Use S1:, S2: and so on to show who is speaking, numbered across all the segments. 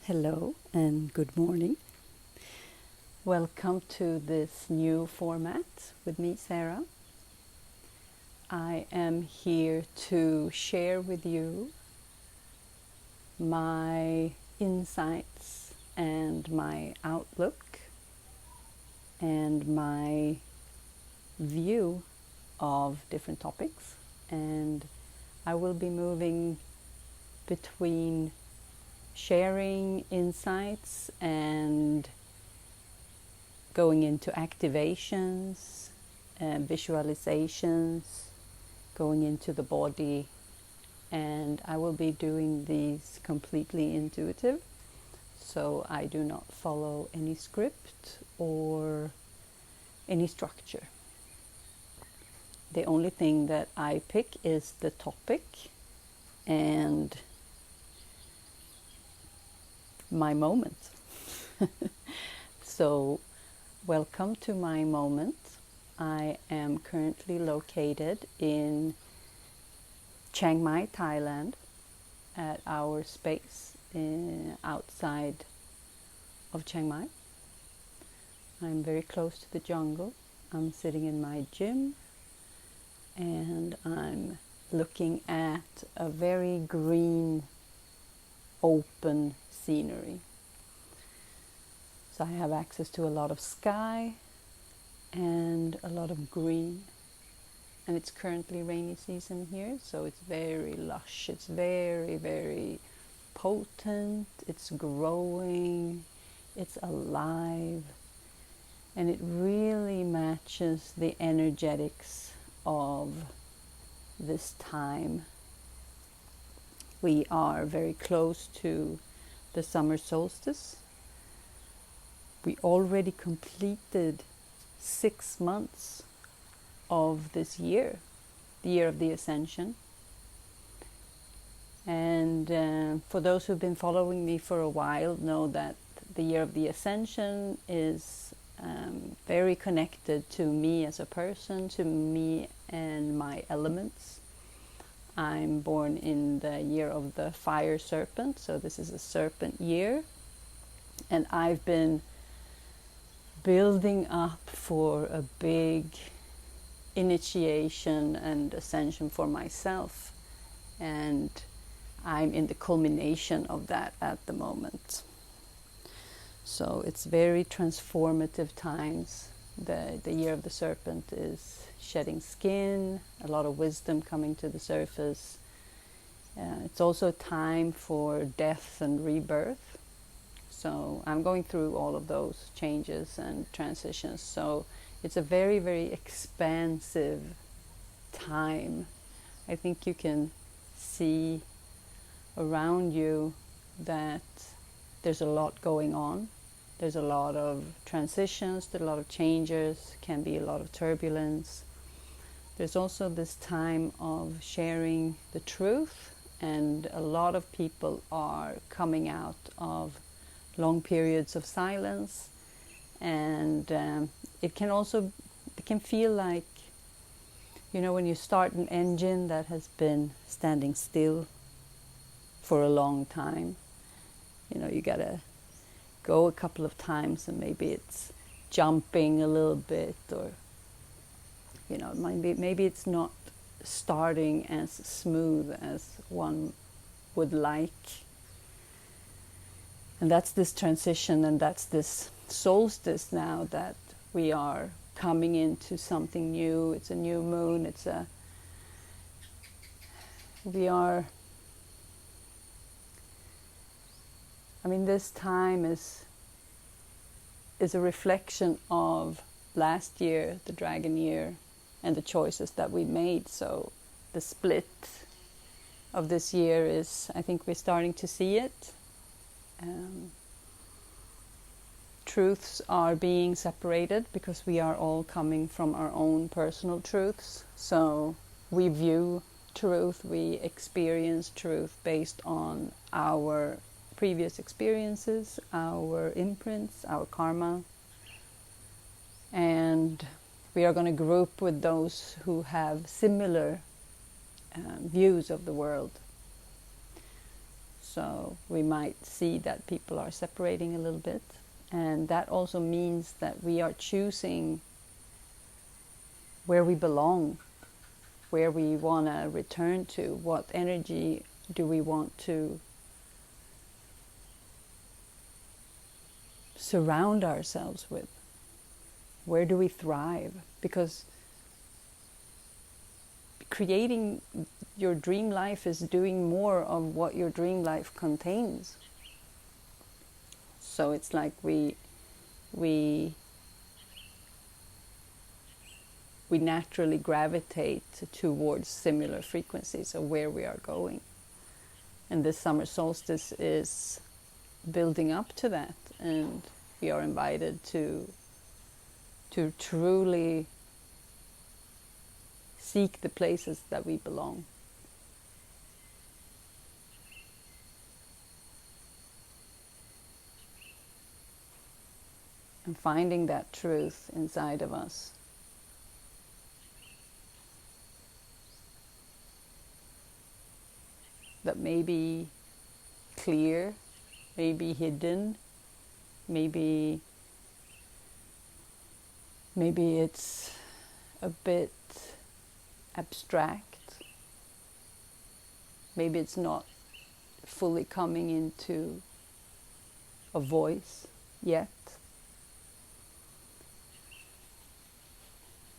S1: Hello and good morning. Welcome to this new format with me, Sarah. I am here to share with you my insights and my outlook and my view of different topics. And I will be moving between sharing insights and going into activations and visualizations, going into the body, and I will be doing these completely intuitive, so I do not follow any script or any structure. The only thing that I pick is the topic and my moment. So, welcome to my moment. I am currently located in Chiang Mai, Thailand, at our space outside of Chiang Mai. I'm very close to the jungle. I'm sitting in my gym and I'm looking at a very green, open scenery. So I have access to a lot of sky and a lot of green. And it's currently rainy season here, so it's very lush. It's very, very potent. It's growing. It's alive. And it really matches the energetics of this time. We are very close to the Summer Solstice. We already completed 6 months of this year, the year of the Ascension. And for those who've been following me for a while know that the year of the Ascension is very connected to me as a person, to me and my elements. I'm born in the year of the fire serpent, so this is a serpent year. And I've been building up for a big initiation and ascension for myself. And I'm in the culmination of that at the moment. So it's very transformative times. The year of the serpent is shedding skin, a lot of wisdom coming to the surface. It's also a time for death and rebirth. So I'm going through all of those changes and transitions. So it's a very, very expansive time. I think you can see around you that there's a lot going on. There's a lot of transitions, there's a lot of changes, can be a lot of turbulence. There's also this time of sharing the truth, and a lot of people are coming out of long periods of silence, and it can feel like, you know, when you start an engine that has been standing still for a long time, you know, you gotta go a couple of times and maybe it's jumping a little bit, or you know, maybe it's not starting as smooth as one would like. And that's this transition, and that's this solstice now, that we are coming into something new. It's a new moon. This time is a reflection of last year, the dragon year, and the choices that we made. So the split of this year is, I think we're starting to see it. Truths are being separated because we are all coming from our own personal truths. So we view truth, we experience truth based on our previous experiences, our imprints, our karma. And we are going to group with those who have similar views of the world. So we might see that people are separating a little bit. And that also means that we are choosing where we belong, where we want to return to, what energy do we want to surround ourselves with, where do we thrive? Because creating your dream life is doing more of what your dream life contains. So it's like we naturally gravitate towards similar frequencies of where we are going. And this summer solstice is building up to that, and we are invited to truly seek the places that we belong. And finding that truth inside of us. That may be clear, may be hidden, maybe it's a bit abstract. Maybe it's not fully coming into a voice yet.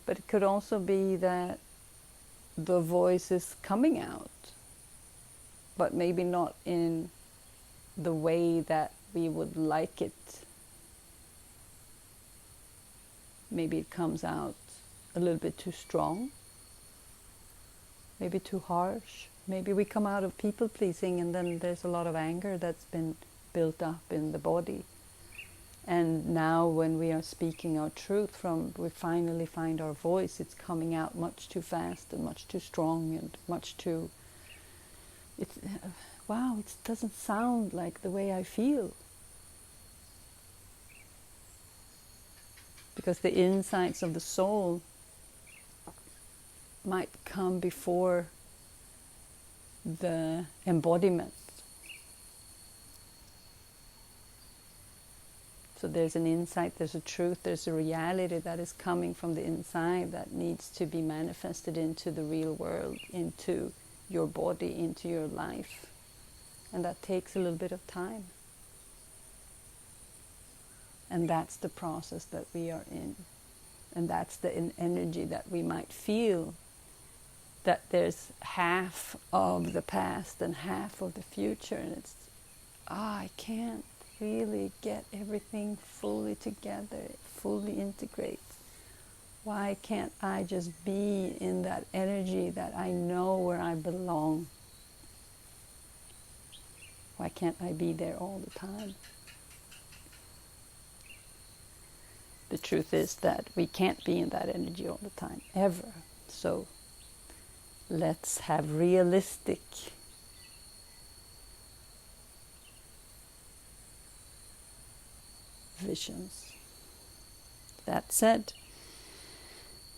S1: But it could also be that the voice is coming out, but maybe not in the way that we would like it. Maybe it comes out a little bit too strong, maybe too harsh. Maybe we come out of people pleasing and then there's a lot of anger that's been built up in the body. And now when we are speaking our truth, we finally find our voice, it's coming out much too fast and much too strong and much too... wow, it doesn't sound like the way I feel. Because the insights of the soul might come before the embodiment. So there's an insight, there's a truth, there's a reality that is coming from the inside that needs to be manifested into the real world, into your body, into your life. And that takes a little bit of time. And that's the process that we are in. And that's the energy that we might feel, that there's half of the past and half of the future. And it's, I can't really get everything fully together, fully integrate. Why can't I just be in that energy that I know where I belong? Why can't I be there all the time? The truth is that we can't be in that energy all the time, ever. So let's have realistic visions. That said,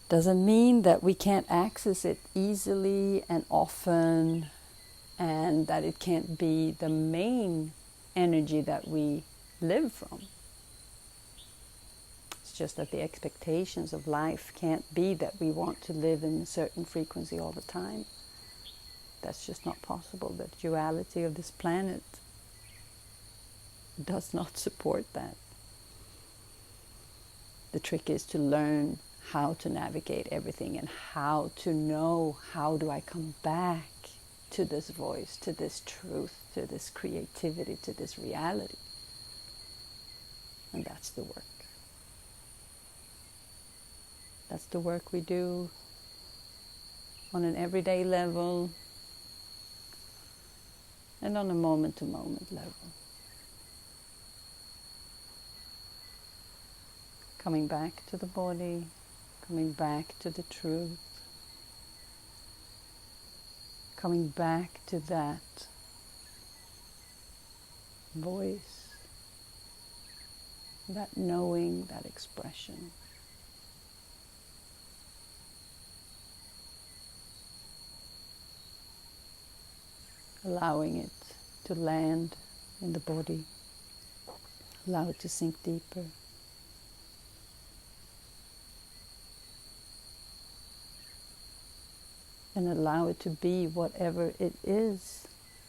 S1: doesn't mean that we can't access it easily and often, and that it can't be the main energy that we live from. It's just that the expectations of life can't be that we want to live in a certain frequency all the time. That's just not possible. The duality of this planet does not support that. The trick is to learn how to navigate everything and how to know, how do I come back to this voice, to this truth, to this creativity, to this reality. And that's the work. That's the work we do on an everyday level and on a moment-to-moment level. Coming back to the body, coming back to the truth, coming back to that voice, that knowing, that expression. Allowing it to land in the body. Allow it to sink deeper. And allow it to be whatever it is.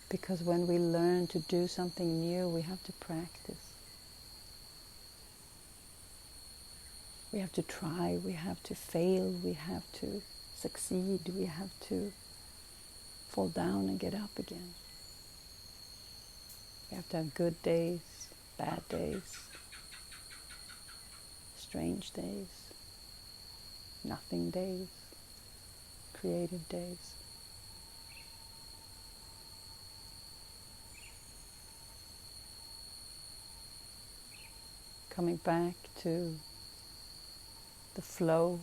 S1: Because when we learn to do something new, we have to practice. We have to try, we have to fail, we have to succeed, we have to fall down and get up again. We have to have good days, bad days, strange days, nothing days, creative days. Coming back to the flow,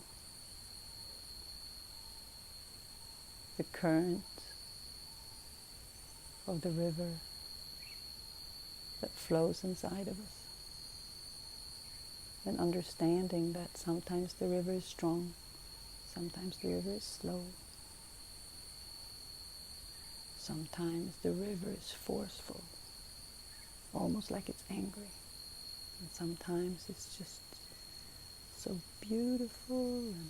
S1: the current of the river that flows inside of us. And understanding that sometimes the river is strong, sometimes the river is slow, sometimes the river is forceful, almost like it's angry. And sometimes it's just so beautiful and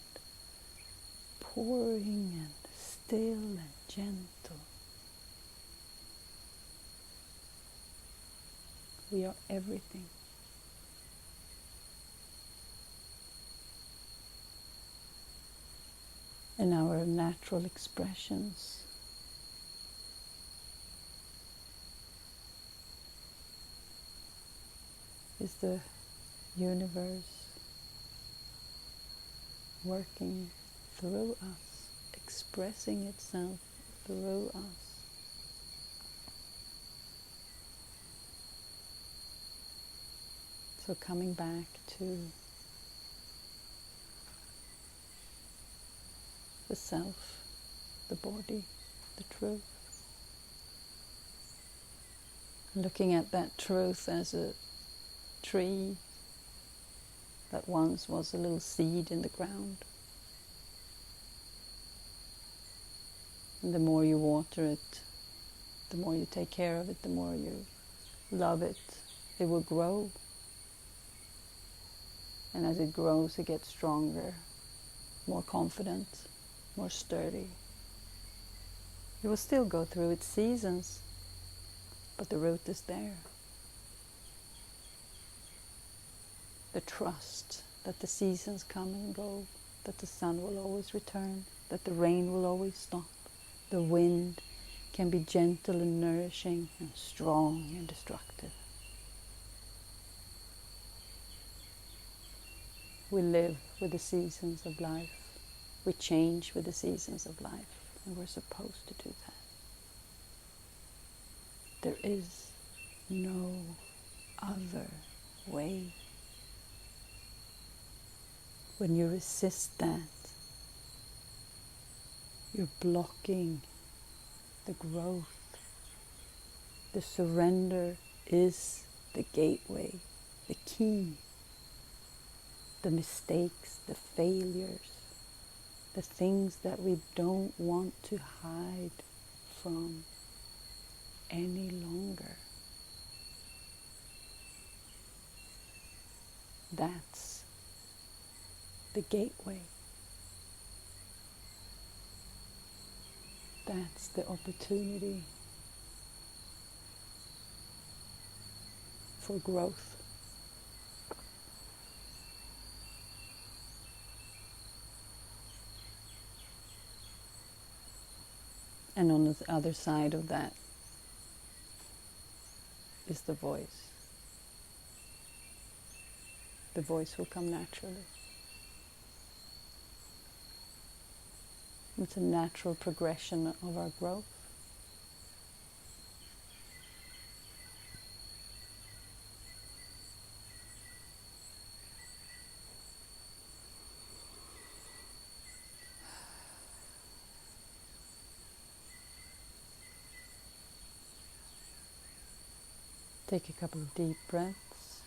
S1: pouring and still and gentle. We are everything. And our natural expressions is the universe working through us, expressing itself through us. So coming back to the self, the body, the truth. Looking at that truth as a tree that once was a little seed in the ground. And the more you water it, the more you take care of it, the more you love it, it will grow. And as it grows, it gets stronger, more confident, more sturdy. It will still go through its seasons, but the root is there. The trust that the seasons come and go, that the sun will always return, that the rain will always stop, the wind can be gentle and nourishing and strong and destructive. We live with the seasons of life. We change with the seasons of life, and we're supposed to do that. There is no other way. When you resist that, you're blocking the growth. The surrender is the gateway, the key. The mistakes, the failures, the things that we don't want to hide from any longer. That's the gateway. That's the opportunity for growth. And on the other side of that is the voice. The voice will come naturally. It's a natural progression of our growth. Take a couple of deep breaths.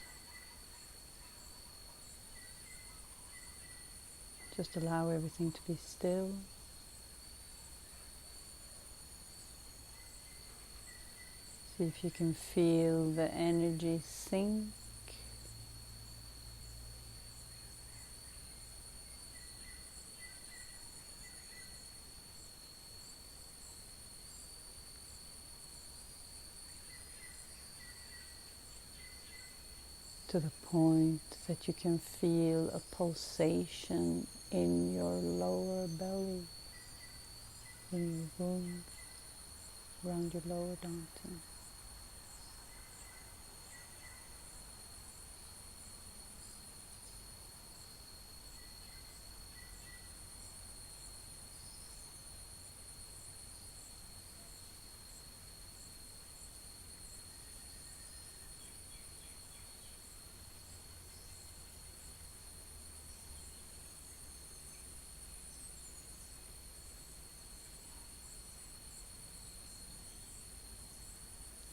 S1: Just allow everything to be still. See if you can feel the energy sink. To the point that you can feel a pulsation in your lower belly, in your womb, around your lower dantian.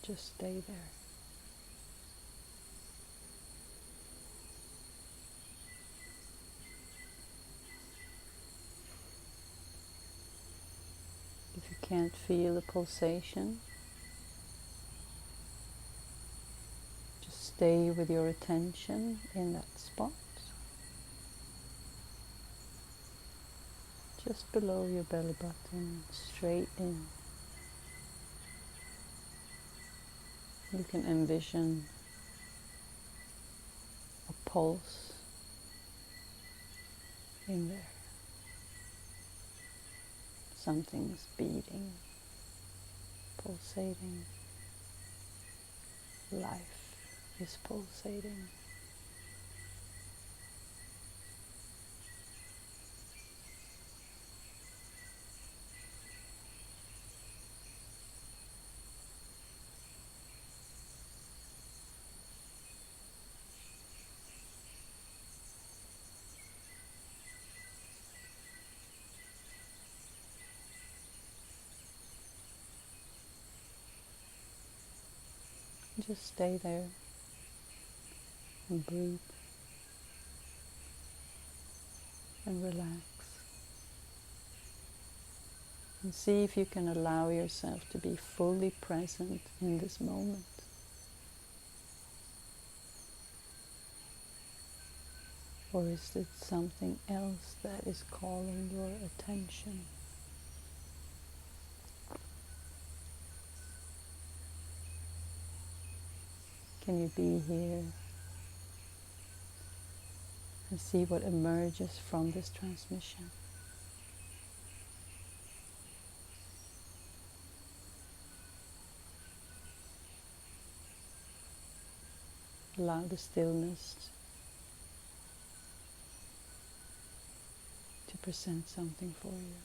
S1: Just stay there. If you can't feel the pulsation, just stay with your attention in that spot, just below your belly button, straight in. You can envision a pulse in there. Something's beating, pulsating. Life is pulsating. Just stay there and breathe and relax. And see if you can allow yourself to be fully present in this moment. Or is it something else that is calling your attention? Can you be here and see what emerges from this transmission? Allow the stillness to present something for you.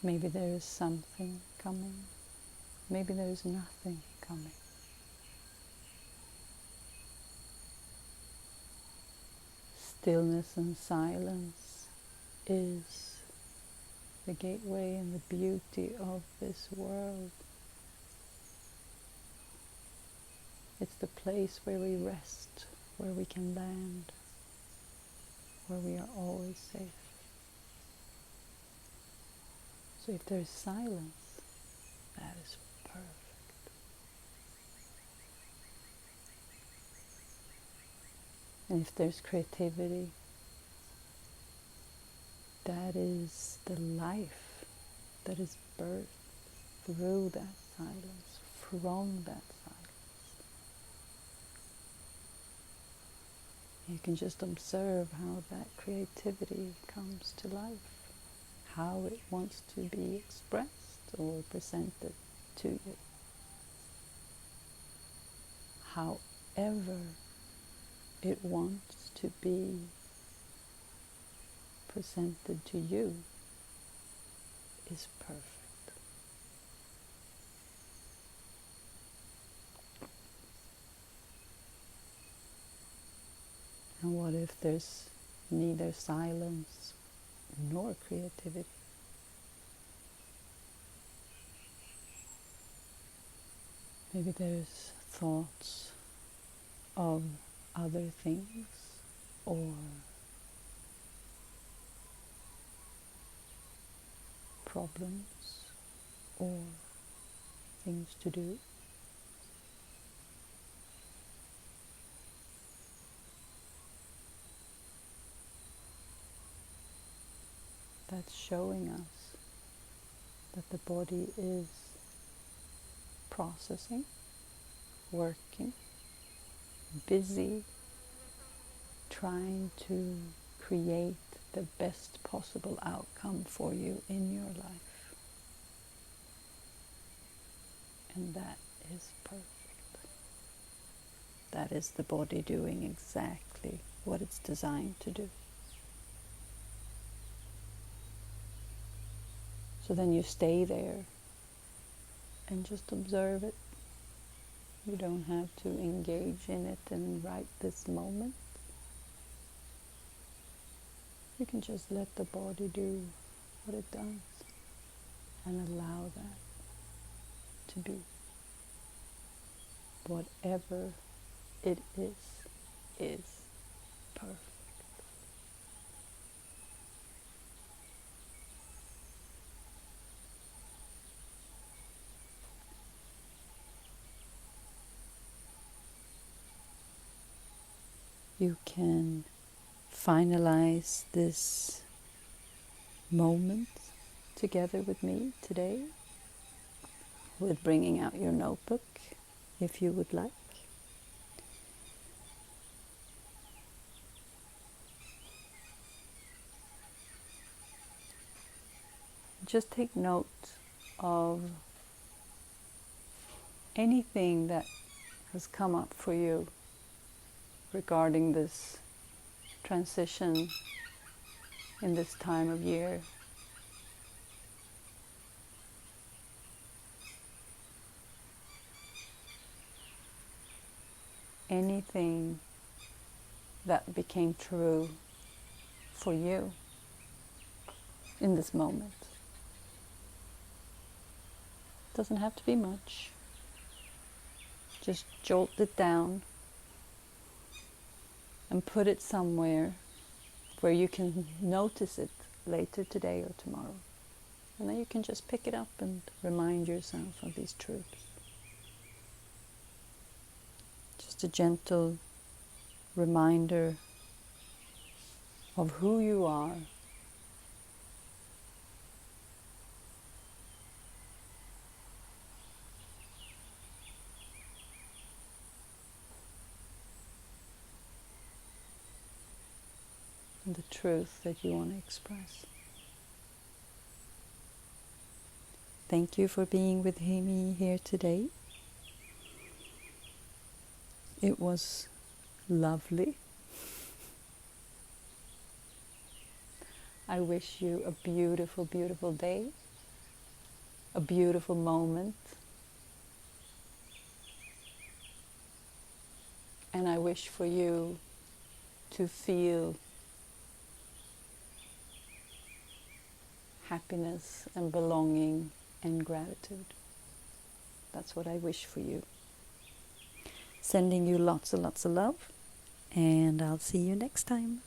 S1: Maybe there is something coming. Maybe there is nothing coming. Stillness and silence is the gateway and the beauty of this world. It's the place where we rest, where we can land, where we are always safe. So if there is silence, that is perfect. And if there's creativity, that is the life that is birthed through that silence, from that silence. You can just observe how that creativity comes to life, how it wants to be expressed or presented to you. However it wants to be presented to you is perfect. And what if there's neither silence nor creativity? Maybe there's thoughts of other things or problems or things to do. That's showing us that the body is processing, working, busy, trying to create the best possible outcome for you in your life. And that is perfect. That is the body doing exactly what it's designed to do. So then you stay there and just observe it. You don't have to engage in it in right this moment. You can just let the body do what it does and allow that to be. Whatever it is perfect. You can finalize this moment together with me today with bringing out your notebook if you would like. Just take note of anything that has come up for you regarding this transition in this time of year. Anything that became true for you in this moment. Doesn't have to be much. Just jolt it down and put it somewhere where you can notice it later today or tomorrow. And then you can just pick it up and remind yourself of these truths. Just a gentle reminder of who you are. And the truth that you want to express. Thank you for being with me here today. It was lovely. I wish you a beautiful, beautiful day, a beautiful moment, and I wish for you to feel happiness and belonging and gratitude. That's what I wish for you. Sending you lots and lots of love, and I'll see you next time.